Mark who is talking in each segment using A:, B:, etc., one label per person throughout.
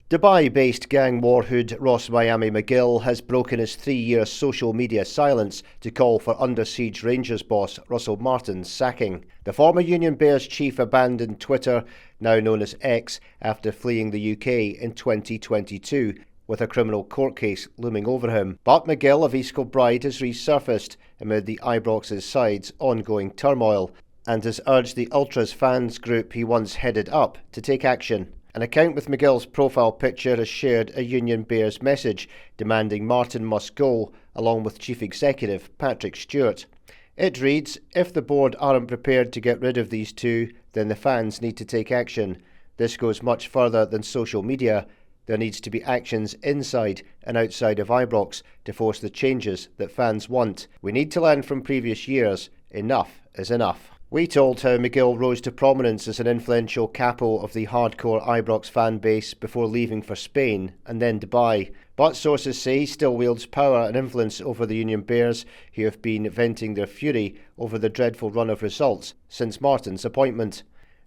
A: Dubai-based gang warhood Ross Miami McGill has broken his 3-year social media silence to call for under-siege Rangers boss Russell Martin's sacking. The former Union Bears chief abandoned Twitter, now known as X, after fleeing the UK in 2022, with a criminal court case looming over him. But McGill of East Kilbride has resurfaced amid the Ibrox's side's ongoing turmoil and has urged the Ultras fans group he once headed up to take action. An account with McGill's profile picture has shared a Union Bears message demanding Martin must go, along with Chief Executive Patrick Stewart. It reads, "If the board aren't prepared to get rid of these two, then the fans need to take action. This goes much further than social media. There needs to be actions inside and outside of Ibrox to force the changes that fans want. We need to learn from previous years. Enough is enough." We told how McGill rose to prominence as an influential capo of the hardcore Ibrox fan base before leaving for Spain and then Dubai. But sources say he still wields power and influence over the Union Bears, who have been venting their fury over the dreadful run of results since Martin's appointment.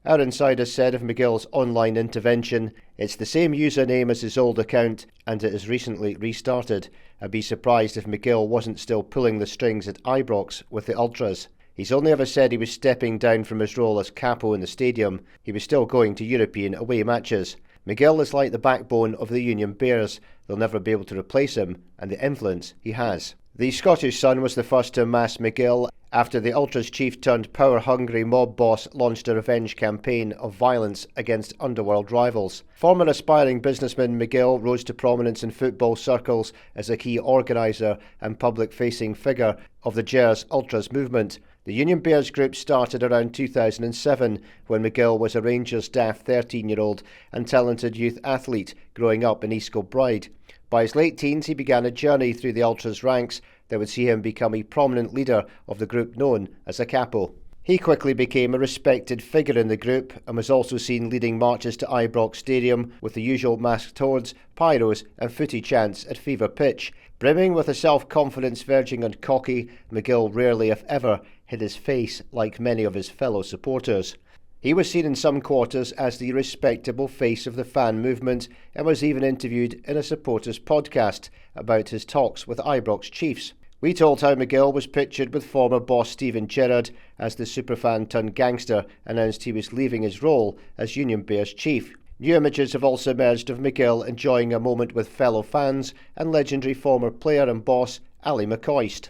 A: Our insider said of McGill's online intervention, "It's the same username as his old account and it is recently restarted. I'd be surprised if McGill wasn't still pulling the strings at Ibrox with the Ultras. He's only ever said he was stepping down from his role as capo in the stadium. He was still going to European away matches. McGill is like the backbone of the Union Bears. They'll never be able to replace him and the influence he has." The Scottish Sun was the first to amass McGill after the Ultras chief turned power-hungry mob boss launched a revenge campaign of violence against underworld rivals. Former aspiring businessman McGill rose to prominence in football circles as a key organiser and public-facing figure of the Gers Ultras movement. The Union Bears group started around 2007 when McGill was a Rangers daft 13-year-old and talented youth athlete growing up in East Kilbride. By his late teens he began a journey through the Ultras ranks that would see him become a prominent leader of the group known as a capo. He quickly became a respected figure in the group and was also seen leading marches to Ibrox Stadium with the usual masked hordes, pyros and footy chants at fever pitch. Brimming with a self-confidence verging on cocky, McGill rarely if ever hid his face like many of his fellow supporters. He was seen in some quarters as the respectable face of the fan movement and was even interviewed in a supporters podcast about his talks with Ibrox chiefs. We told how McGill was pictured with former boss Stephen Gerrard as the superfan turned gangster announced he was leaving his role as Union Bears chief. New images have also emerged of McGill enjoying a moment with fellow fans and legendary former player and boss Ali McCoist.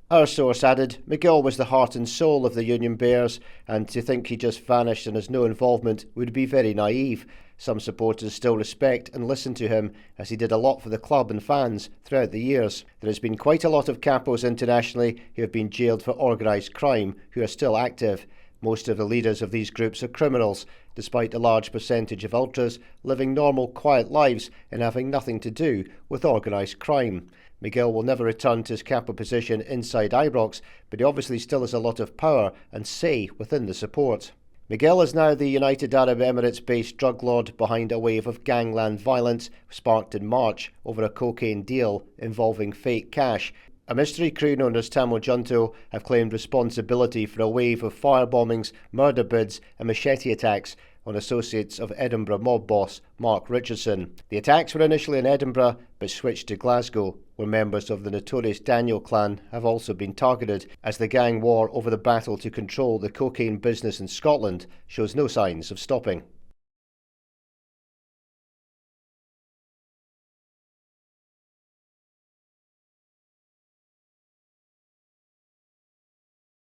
A: Our source added, McGill was the heart and soul of the Union Bears, and to think he just vanished and has no involvement would be very naive. Some supporters still respect and listen to him, as he did a lot for the club and fans throughout the years. There has been quite a lot of capos internationally who have been jailed for organised crime who are still active. Most of the leaders of these groups are criminals, despite a large percentage of Ultras living normal, quiet lives and having nothing to do with organised crime. McGill will never return to his capo position inside Ibrox, but he obviously still has a lot of power and say within the support. McGill is now the United Arab Emirates-based drug lord behind a wave of gangland violence sparked in March over a cocaine deal involving fake cash. A mystery crew known as Tamo Junto have claimed responsibility for a wave of firebombings, murder bids and machete attacks on associates of Edinburgh mob boss Mark Richardson. The attacks were initially in Edinburgh but switched to Glasgow, where members of the notorious Daniel clan have also been targeted, as the gang war over the battle to control the cocaine business in Scotland shows no signs of stopping.